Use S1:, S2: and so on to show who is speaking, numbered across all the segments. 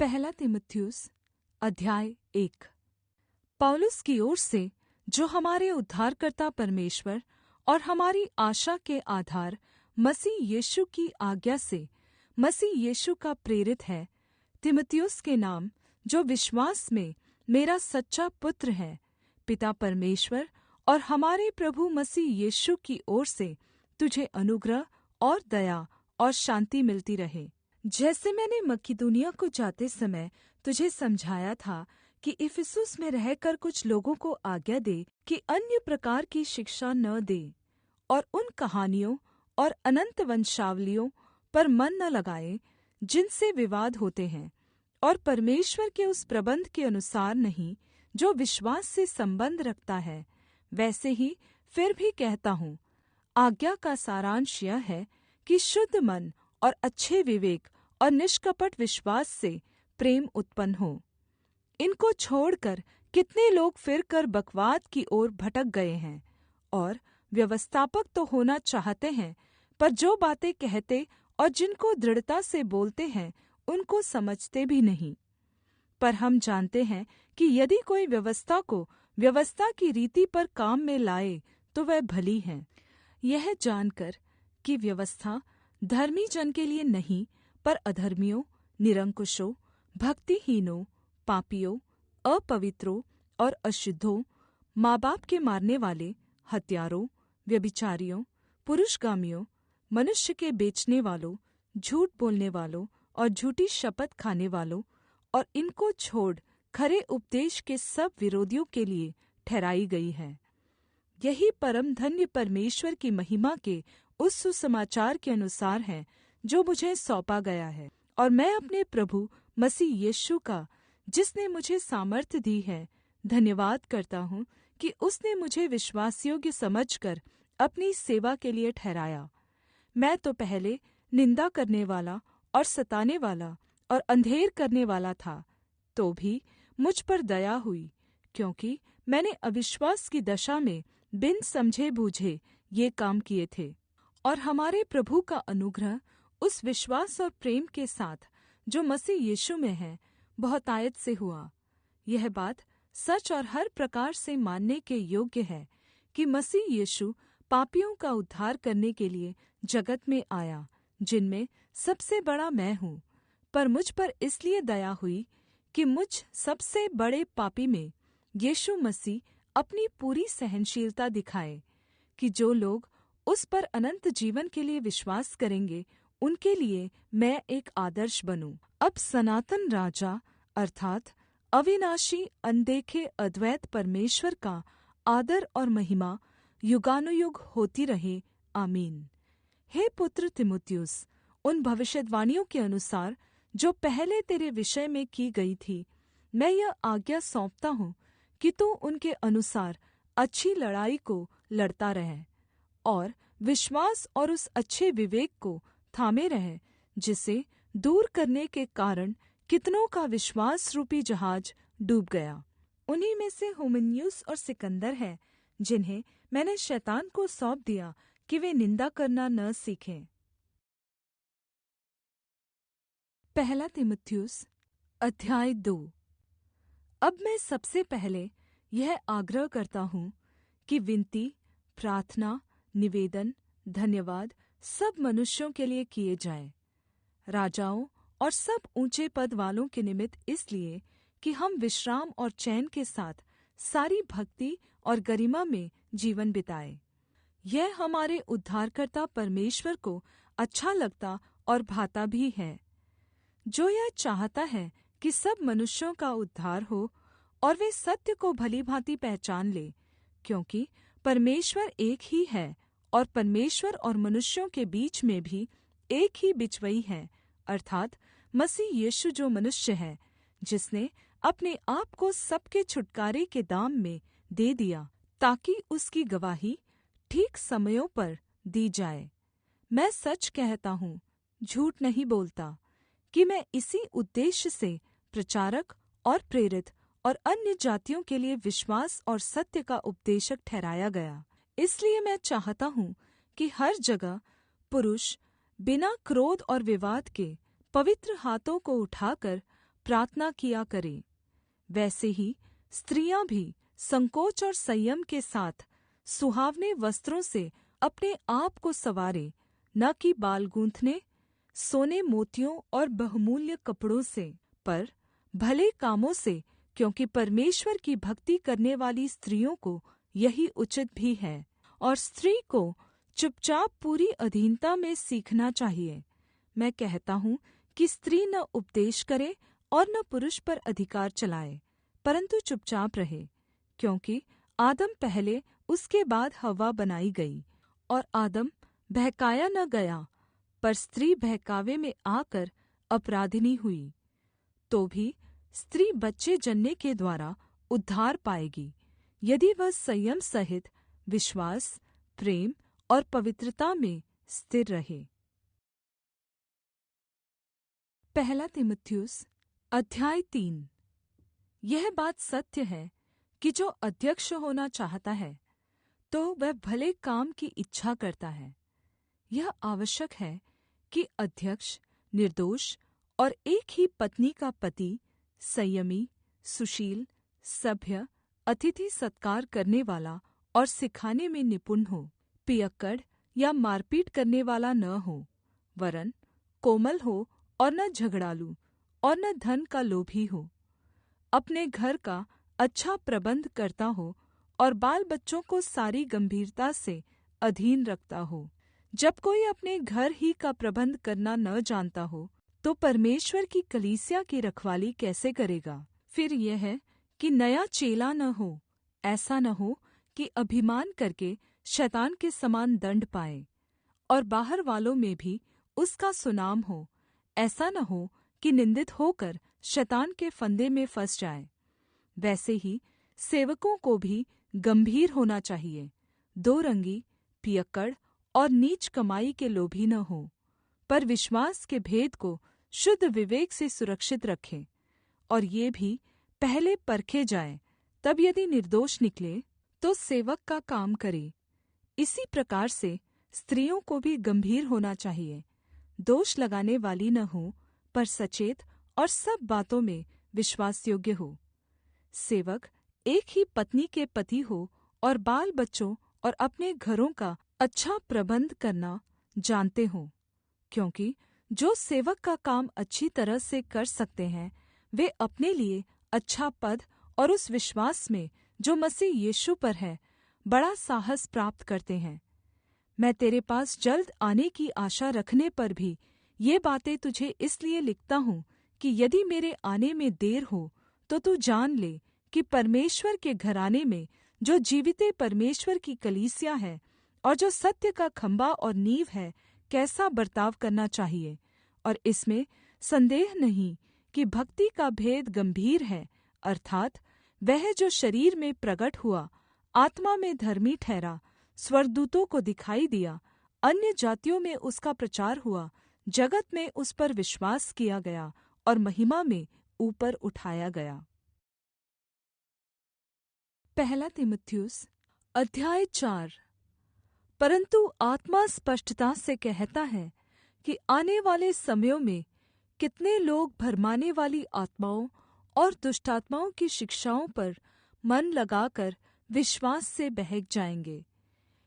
S1: पहला तीमुथियुस अध्याय 1। पौलुस की ओर से, जो हमारे उद्धारकर्ता परमेश्वर और हमारी आशा के आधार मसीह यीशु की आज्ञा से मसीह यीशु का प्रेरित है, तीमुथियुस के नाम, जो विश्वास में मेरा सच्चा पुत्र है, पिता परमेश्वर और हमारे प्रभु मसीह यीशु की ओर से तुझे अनुग्रह और दया और शान्ति मिलती रहे। जैसे मैंने मकिदुनिया को जाते समय तुझे समझाया था कि इफिसुस में रहकर कुछ लोगों को आज्ञा दे कि अन्य प्रकार की शिक्षा न दे और उन कहानियों और अनंत वंशावलियों पर मन न लगाए जिनसे विवाद होते हैं, और परमेश्वर के उस प्रबंध के अनुसार नहीं जो विश्वास से संबंध रखता है। वैसे ही फिर भी कहता हूँ, आज्ञा का सारांश यह है कि शुद्ध मन और अच्छे विवेक और निष्कपट विश्वास से प्रेम उत्पन्न हो। इनको छोड़कर कितने लोग फिरकर बकवाद की ओर भटक गए हैं, और व्यवस्थापक तो होना चाहते हैं, पर जो बातें कहते और जिनको दृढ़ता से बोलते हैं उनको समझते भी नहीं। पर हम जानते हैं कि यदि कोई व्यवस्था को व्यवस्था की रीति पर काम में लाए तो वह भली है, यह जानकर कि व्यवस्था धर्मी जन के लिए नहीं, पर अधर्मियों, निरंकुशों, भक्तिहीनों, पापियों, अपवित्रों और अशुद्धों, माँ-बाप के मारने वाले, हत्यारों, व्यभिचारियों, पुरुषगामियों, मनुष्य के बेचने वालों, झूठ बोलने वालों और झूठी शपथ खाने वालों, और इनको छोड़ खरे उपदेश के सब विरोधियों के लिए ठहराई गई है। यही परम धन्य परमेश्वर की महिमा के उस सुसमाचार के अनुसार है जो मुझे सौंपा गया है, और मैं अपने प्रभु मसीह यीशु का, जिसने मुझे सामर्थ्य दी है, धन्यवाद करता हूँ कि उसने मुझे विश्वासयोग्य समझकर अपनी सेवा के लिए ठहराया। मैं तो पहले निंदा करने वाला और सताने वाला और अंधेर करने वाला था, तो भी मुझ पर दया हुई, क्योंकि मैंने अविश्वास की दशा में बिन समझे बूझे ये काम किए थे। और हमारे प्रभु का अनुग्रह उस विश्वास और प्रेम के साथ जो मसीह यीशु में है बहुतायत से हुआ। यह बात सच और हर प्रकार से मानने के योग्य है कि मसीह यीशु पापियों का उद्धार करने के लिए जगत में आया, जिनमें सबसे बड़ा मैं हूँ। पर मुझ पर इसलिए दया हुई कि मुझ सबसे बड़े पापी में यीशु मसीह अपनी पूरी सहनशीलता दिखाए, कि जो लोग उस पर अनंत जीवन के लिए विश्वास करेंगे उनके लिए मैं एक आदर्श बनूं। अब सनातन राजा अर्थात अविनाशी अनदेखे अद्वैत परमेश्वर का आदर और महिमा युगानुयुग होती रहे। आमीन। हे पुत्र तीमुथियुस, उन भविष्यद्वाणियों के अनुसार जो पहले तेरे विषय में की गई थी, मैं यह आज्ञा सौंपता हूँ कि तू उनके अनुसार अच्छी लड़ाई को लड़ता रहे, और विश्वास और उस अच्छे विवेक को थामे रहे, जिसे दूर करने के कारण कितनों का विश्वास रूपी जहाज डूब गया। उन्हीं में से हुमिनयुस और सिकंदर हैं, जिन्हें मैंने शैतान को सौंप दिया कि वे निंदा करना न सीखें। पहला तीमुथियुस अध्याय 2। अब मैं सबसे पहले यह आग्रह करता हूँ कि विनती, प्रार्थना, निवेदन, धन्यवाद सब मनुष्यों के लिए किए जाएं, राजाओं और सब ऊंचे पद वालों के निमित्त, इसलिए कि हम विश्राम और चैन के साथ सारी भक्ति और गरिमा में जीवन बिताएं। यह हमारे उद्धारकर्ता परमेश्वर को अच्छा लगता और भाता भी है, जो यह चाहता है कि सब मनुष्यों का उद्धार हो और वे सत्य को भली भाँति पहचान ले, क्योंकि परमेश्वर एक ही है, और परमेश्वर और मनुष्यों के बीच में भी एक ही बिचवई है, अर्थात मसीह यीशु, जो मनुष्य है, जिसने अपने आप को सबके छुटकारे के दाम में दे दिया, ताकि उसकी गवाही ठीक समयों पर दी जाए। मैं सच कहता हूँ, झूठ नहीं बोलता, कि मैं इसी उद्देश्य से प्रचारक और प्रेरित और अन्य जातियों के लिए विश्वास और सत्य का उपदेशक ठहराया गया। इसलिए मैं चाहता हूँ कि हर जगह पुरुष बिना क्रोध और विवाद के पवित्र हाथों को उठाकर प्रार्थना किया करें। वैसे ही स्त्रियां भी संकोच और संयम के साथ सुहावने वस्त्रों से अपने आप को संवारें, न कि बाल गूँथने, सोने मोतियों और बहुमूल्य कपड़ों से, पर भले कामों से, क्योंकि परमेश्वर की भक्ति करने वाली स्त्रियों को यही उचित भी है। और स्त्री को चुपचाप पूरी अधीनता में सीखना चाहिए। मैं कहता हूँ कि स्त्री न उपदेश करे और न पुरुष पर अधिकार चलाए, परन्तु चुपचाप रहे, क्योंकि आदम पहले, उसके बाद हव्वा बनाई गई। और आदम बहकाया न गया, पर स्त्री बहकावे में आकर अपराधिनी हुई। तो भी स्त्री बच्चे जनने के द्वारा उद्धार पाएगी, यदि वह संयम सहित विश्वास, प्रेम और पवित्रता में स्थिर रहे। पहला तीमुथियुस अध्याय 3। यह बात सत्य है कि जो अध्यक्ष होना चाहता है तो वह भले काम की इच्छा करता है। यह आवश्यक है कि अध्यक्ष निर्दोष और एक ही पत्नी का पति, संयमी, सुशील, सभ्य, अतिथि सत्कार करने वाला और सिखाने में निपुण हो, पियक्कड़ या मारपीट करने वाला न हो, वरन कोमल हो और न झगड़ालू और न धन का लोभी हो, अपने घर का अच्छा प्रबंध करता हो और बाल बच्चों को सारी गंभीरता से अधीन रखता हो। जब कोई अपने घर ही का प्रबंध करना न जानता हो, तो परमेश्वर की कलीसिया की रखवाली कैसे करेगा? फिर यह है कि नया चेला न हो, ऐसा न हो कि अभिमान करके शैतान के समान दंड पाए, और बाहर वालों में भी उसका सुनाम हो, ऐसा न हो कि निंदित होकर शैतान के फंदे में फँस जाए। वैसे ही सेवकों को भी गंभीर होना चाहिए, दो रंगी, पियक्कड़ और नीच कमाई के लोभी न हो, पर विश्वास के भेद को शुद्ध विवेक से सुरक्षित रखें। और ये भी पहले परखे जाए, तब यदि निर्दोष निकले तो सेवक का काम करे। इसी प्रकार से स्त्रियों को भी गंभीर होना चाहिए, दोष लगाने वाली न हो, पर सचेत और सब बातों में विश्वासयोग्य हो। सेवक एक ही पत्नी के पति हो और बाल बच्चों और अपने घरों का अच्छा प्रबंध करना जानते हों, क्योंकि जो सेवक का काम अच्छी तरह से कर सकते हैं, वे अपने लिए अच्छा पद और उस विश्वास में जो मसीह यीशु पर है, बड़ा साहस प्राप्त करते हैं। मैं तेरे पास जल्द आने की आशा रखने पर भी ये बातें तुझे इसलिए लिखता हूँ कि यदि मेरे आने में देर हो तो तू जान ले कि परमेश्वर के घराने में जो जीविते परमेश्वर की कलीसिया है और जो सत्य का खम्भा और नींव है, कैसा बर्ताव करना चाहिए। और इसमें संदेह नहीं कि भक्ति का भेद गंभीर है, अर्थात वह जो शरीर में प्रगट हुआ, आत्मा में धर्मी ठहरा, स्वर्गदूतों को दिखाई दिया, अन्य जातियों में उसका प्रचार हुआ, जगत में उस पर विश्वास किया गया और महिमा में ऊपर उठाया गया। पहला तीमुथियुस अध्याय 4। परंतु आत्मा स्पष्टता से कहता है कि आने वाले समयों में कितने लोग भरमाने वाली आत्माओं और दुष्टात्माओं की शिक्षाओं पर मन लगाकर विश्वास से बहक जाएंगे।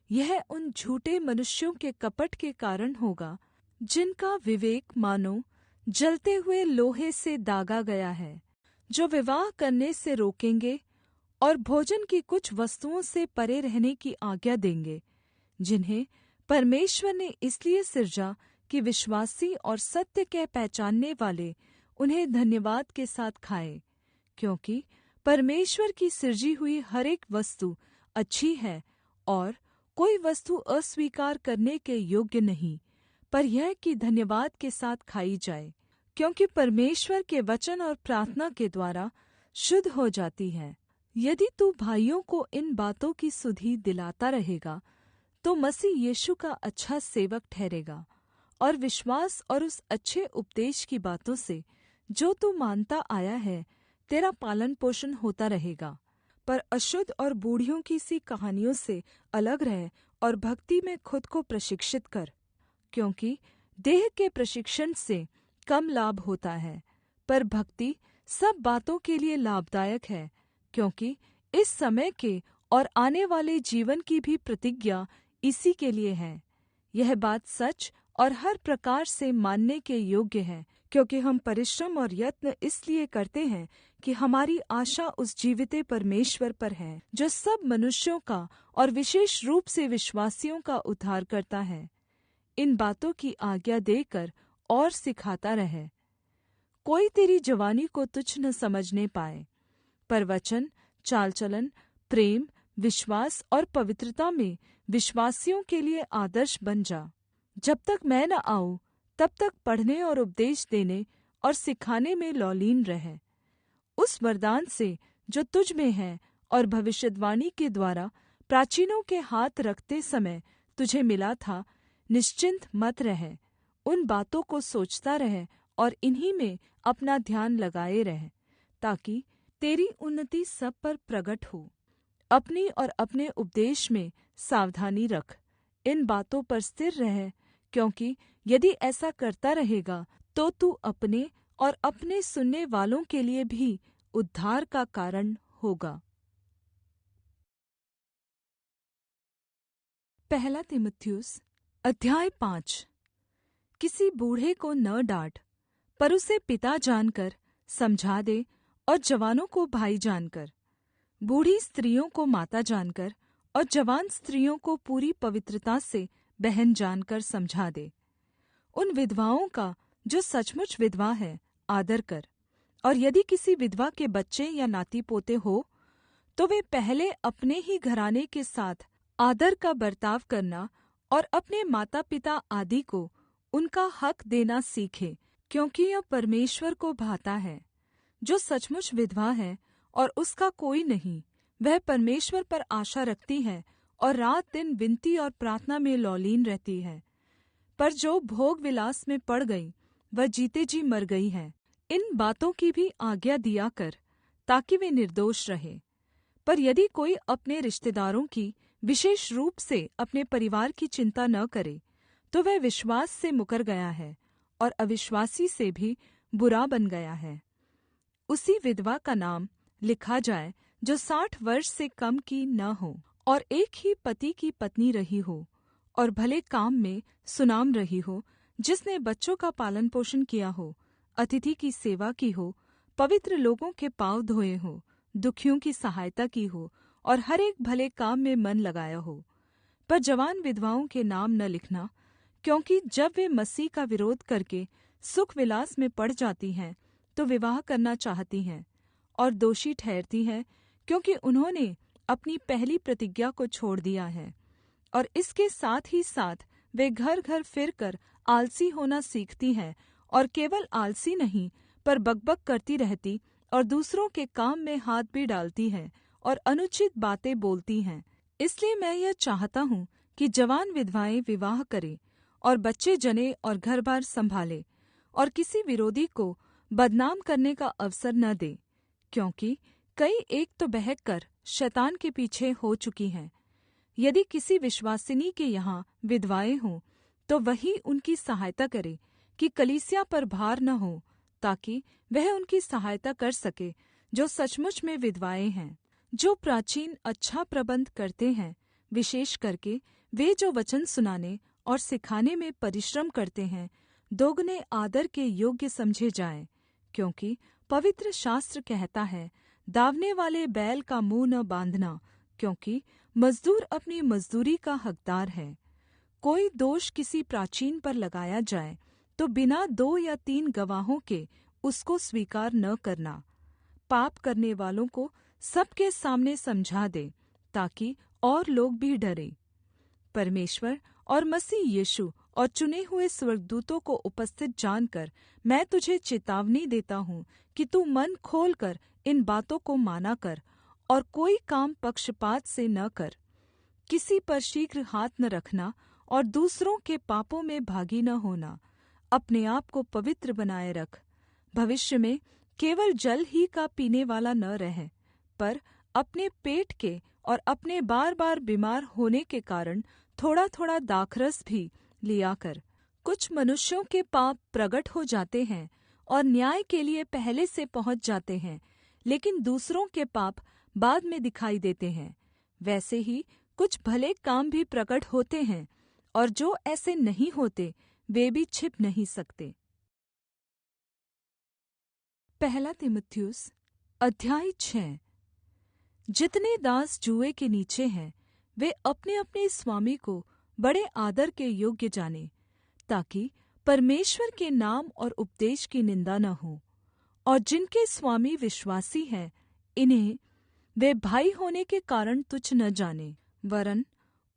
S1: यह उन झूठे मनुष्यों के कपट के कारण होगा, जिनका विवेक मानो जलते हुए लोहे से दागा गया है, जो विवाह करने से रोकेंगे और भोजन की कुछ वस्तुओं से परे रहने की आज्ञा देंगे, जिन्हें परमेश्वर ने इसलिए सिरजा कि विश्वासी और सत्य के पहचानने वाले उन्हें धन्यवाद के साथ खाएं, क्योंकि परमेश्वर की सिरजी हुई हर एक वस्तु अच्छी है और कोई वस्तु अस्वीकार करने के योग्य नहीं, पर यह कि धन्यवाद के साथ खाई जाए, क्योंकि परमेश्वर के वचन और प्रार्थना के द्वारा शुद्ध हो जाती है। यदि तू भाइयों को इन बातों की सुधि दिलाता रहेगा तो मसीह यीशु का अच्छा सेवक ठहरेगा, और विश्वास और उस अच्छे उपदेश की बातों से जो तू मानता आया है, तेरा पालन पोषण होता रहेगा। पर अशुद्ध और बूढ़ियों की सी कहानियों से अलग रह और भक्ति में खुद को प्रशिक्षित कर, क्योंकि देह के प्रशिक्षण से कम लाभ होता है, पर भक्ति सब बातों के लिए लाभदायक है, क्योंकि इस समय के और आने वाले जीवन की भी प्रतिज्ञा इसी के लिए है। यह बात सच और हर प्रकार से मानने के योग्य है, क्योंकि हम परिश्रम और यत्न इसलिए करते हैं कि हमारी आशा उस जीविते परमेश्वर पर है, जो सब मनुष्यों का और विशेष रूप से विश्वासियों का उद्धार करता है। इन बातों की आज्ञा देकर और सिखाता रहे। कोई तेरी जवानी को तुच्छ न समझने पाए, पर वचन, चाल चलन, प्रेम, विश्वास और पवित्रता में विश्वासियों के लिए आदर्श बन जा। जब तक मैं न आऊँ तब तक पढ़ने और उपदेश देने और सिखाने में लौलीन रहे। उस वरदान से जो तुझ में है और भविष्यद्वाणी के द्वारा प्राचीनों के हाथ रखते समय तुझे मिला था, निश्चिंत मत रह। उन बातों को सोचता रह और इन्हीं में अपना ध्यान लगाए रह, ताकि तेरी उन्नति सब पर प्रगट हो। अपनी और अपने उपदेश में सावधानी रख। इन बातों पर स्थिर रह, क्योंकि यदि ऐसा करता रहेगा तो तू अपने और अपने सुनने वालों के लिए भी उद्धार का कारण होगा। पहला तीमुथियुस अध्याय 5। किसी बूढ़े को न डांट, पर उसे पिता जानकर समझा दे, और जवानों को भाई जानकर, बूढ़ी स्त्रियों को माता जानकर और जवान स्त्रियों को पूरी पवित्रता से बहन जानकर समझा दे। उन विधवाओं का जो सचमुच विधवा है आदर कर, और यदि किसी विधवा के बच्चे या नाती पोते हो तो वे पहले अपने ही घराने के साथ आदर का बर्ताव करना और अपने माता पिता आदि को उनका हक देना सीखे, क्योंकि यह परमेश्वर को भाता है। जो सचमुच विधवा है और उसका कोई नहीं, वह परमेश्वर पर आशा रखती है और रात दिन विनती और प्रार्थना में लौलीन रहती है। पर जो भोग विलास में पड़ गई, वह जीते जी मर गई है। इन बातों की भी आज्ञा दिया कर, ताकि वे निर्दोष रहे। पर यदि कोई अपने रिश्तेदारों की, विशेष रूप से अपने परिवार की चिंता न करे, तो वह विश्वास से मुकर गया है और अविश्वासी से भी बुरा बन गया है। उसी विधवा का नाम लिखा जाए जो 60 वर्ष से कम की न हो, और एक ही पति की पत्नी रही हो, और भले काम में सुनाम रही हो, जिसने बच्चों का पालन पोषण किया हो, अतिथि की सेवा की हो, पवित्र लोगों के पाँव धोए हो, दुखियों की सहायता की हो, और हर एक भले काम में मन लगाया हो। पर जवान विधवाओं के नाम न लिखना, क्योंकि जब वे मसीह का विरोध करके सुख विलास में पड़ जाती हैं, तो विवाह करना चाहती हैं और दोषी ठहरती हैं, क्योंकि उन्होंने अपनी पहली प्रतिज्ञा को छोड़ दिया है। और इसके साथ ही साथ वे घर घर फिरकर आलसी होना सीखती हैं, और केवल आलसी नहीं, पर बकबक करती रहती और दूसरों के काम में हाथ भी डालती हैं और अनुचित बातें बोलती हैं। इसलिए मैं यह चाहता हूँ कि जवान विधवाएं विवाह करें और बच्चे जने और घर-बार संभाले, और किसी विरोधी को बदनाम करने का अवसर न दे, क्योंकि कई एक तो बहक कर शैतान के पीछे हो चुकी हैं। यदि किसी विश्वासिनी के यहाँ विधवाएं हों, तो वही उनकी सहायता करे कि कलीसिया पर भार न हो, ताकि वह उनकी सहायता कर सके जो सचमुच में विधवाएं हैं। जो प्राचीन अच्छा प्रबंध करते हैं, विशेष करके वे जो वचन सुनाने और सिखाने में परिश्रम करते हैं, दोगुने आदर के योग्य समझे जाएं, क्योंकि पवित्र शास्त्र कहता है, दावने वाले बैल का मुँह न बाँधना, क्योंकि मजदूर अपनी मजदूरी का हकदार है। कोई दोष किसी प्राचीन पर लगाया जाए तो बिना 2 या 3 गवाहों के उसको स्वीकार न करना। पाप करने वालों को सबके सामने समझा दे, ताकि और लोग भी डरें। परमेश्वर और मसीह यीशु और चुने हुए स्वर्गदूतों को उपस्थित जानकर मैं तुझे चेतावनी देता हूँ कि तू मन खोलकर इन बातों को माना कर, और कोई काम पक्षपात से न कर। किसी पर शीघ्र हाथ न रखना और दूसरों के पापों में भागी न होना। अपने आप को पवित्र बनाए रख। भविष्य में केवल जल ही का पीने वाला न रह, पर अपने पेट के और अपने बार-बार बीमार होने के कारण थोड़ा-थोड़ा दाखरस भी लिया कर। कुछ मनुष्यों के पाप प्रगट हो जाते हैं और न्याय के लिए पहले से पहुँच जाते हैं, लेकिन दूसरों के पाप बाद में दिखाई देते हैं। वैसे ही कुछ भले काम भी प्रकट होते हैं, और जो ऐसे नहीं होते वे भी छिप नहीं सकते। पहला तीमुथियुस अध्याय 6। जितने दास जुए के नीचे हैं, वे अपने अपने स्वामी को बड़े आदर के योग्य जाने, ताकि परमेश्वर के नाम और उपदेश की निंदा न हो। और जिनके स्वामी विश्वासी हैं, इन्हें वे भाई होने के कारण तुच्छ न जाने, वरन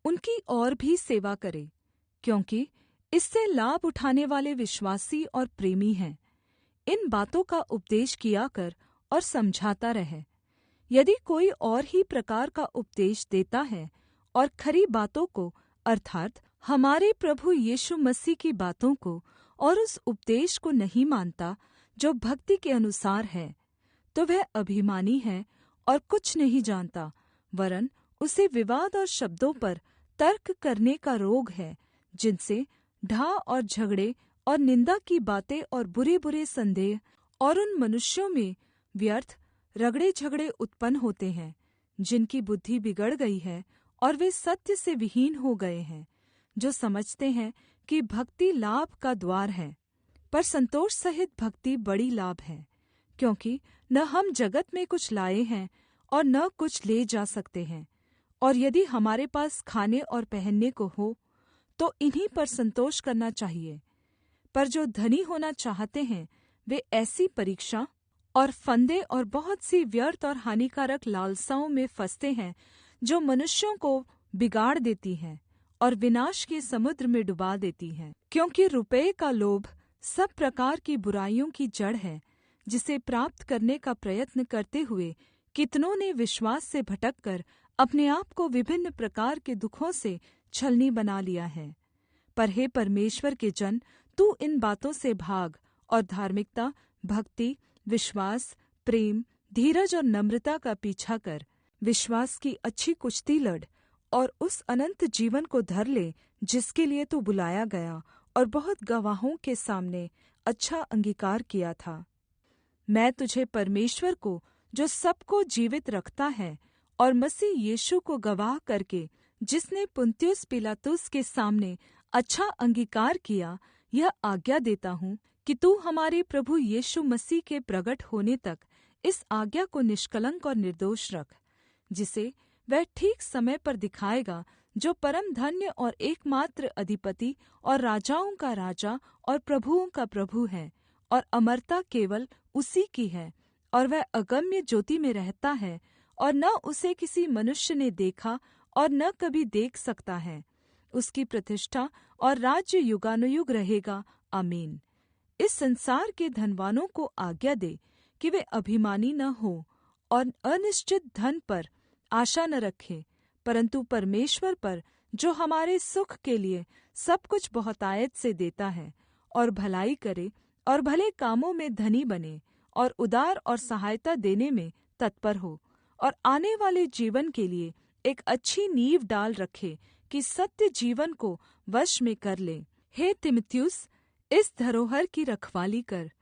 S1: उनकी और भी सेवा करे, क्योंकि इससे लाभ उठाने वाले विश्वासी और प्रेमी हैं। इन बातों का उपदेश किया कर और समझाता रहे। यदि कोई और ही प्रकार का उपदेश देता है और खरी बातों को अर्थात हमारे प्रभु यीशु मसीह की बातों को और उस उपदेश को नहीं मानता जो भक्ति के अनुसार है, तो वह अभिमानी है और कुछ नहीं जानता, वरन उसे विवाद और शब्दों पर तर्क करने का रोग है, जिनसे ढा और झगड़े और निंदा की बातें और बुरे-बुरे संदेह और उन मनुष्यों में व्यर्थ रगड़े झगड़े उत्पन्न होते हैं, जिनकी बुद्धि बिगड़ गई है और वे सत्य से विहीन हो गए हैं, जो समझते हैं कि भक्ति लाभ का द्वार है। पर संतोष सहित भक्ति बड़ी लाभ है, क्योंकि न हम जगत में कुछ लाए हैं और न कुछ ले जा सकते हैं। और यदि हमारे पास खाने और पहनने को हो, तो इन्हीं पर संतोष करना चाहिए। पर जो धनी होना चाहते हैं, वे ऐसी परीक्षा और फंदे और बहुत सी व्यर्थ और हानिकारक लालसाओं में फंसते हैं, जो मनुष्यों को बिगाड़ देती हैं और विनाश के समुद्र में डुबा देती हैं। क्योंकि रुपये का लोभ सब प्रकार की बुराइयों की जड़ है, जिसे प्राप्त करने का प्रयत्न करते हुए कितनों ने विश्वास से भटककर अपने आप को विभिन्न प्रकार के दुखों से छलनी बना लिया है। पर हे परमेश्वर के जन, तू इन बातों से भाग और धार्मिकता, भक्ति, विश्वास, प्रेम, धीरज और नम्रता का पीछा कर। विश्वास की अच्छी कुश्ती लड़ और उस अनंत जीवन को धर ले, जिसके लिए तू बुलाया गया और बहुत गवाहों के सामने अच्छा अंगीकार किया था। मैं तुझे परमेश्वर को, जो सबको जीवित रखता है, और मसीह यीशु को गवाह करके, जिसने पुन्तियुस पिलातुस के सामने अच्छा अंगीकार किया, यह आज्ञा देता हूँ कि तू हमारे प्रभु यीशु मसीह के प्रगट होने तक इस आज्ञा को निष्कलंक और निर्दोष रख, जिसे वह ठीक समय पर दिखाएगा, जो परम धन्य और एकमात्र अधिपति और राजाओं का राजा और प्रभुओं का प्रभु है, और अमरता केवल उसी की है, और वह अगम्य ज्योति में रहता है, और न उसे किसी मनुष्य ने देखा और न कभी देख सकता है। उसकी प्रतिष्ठा और राज्य युगानुयुग रहेगा। आमीन। इस संसार के धनवानों को आज्ञा दे कि वे अभिमानी न हो और अनिश्चित धन पर आशा न रखें, परंतु परमेश्वर पर, जो हमारे सुख के लिए सब कुछ बहुतायत से देता है, और भलाई करे और भले कामों में धनी बने और उदार और सहायता देने में तत्पर हो, और आने वाले जीवन के लिए एक अच्छी नींव डाल रखे कि सत्य जीवन को वश में कर ले। हे तीमुथियुस, इस धरोहर की रखवाली कर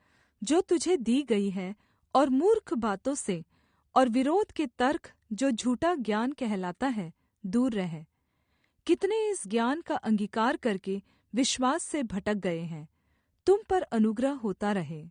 S1: जो तुझे दी गई है, और मूर्ख बातों से और विरोध के तर्क, जो झूठा ज्ञान कहलाता है, दूर रह। कितने इस ज्ञान का अंगीकार करके विश्वास से भटक गए हैं। तुम पर अनुग्रह होता रहे।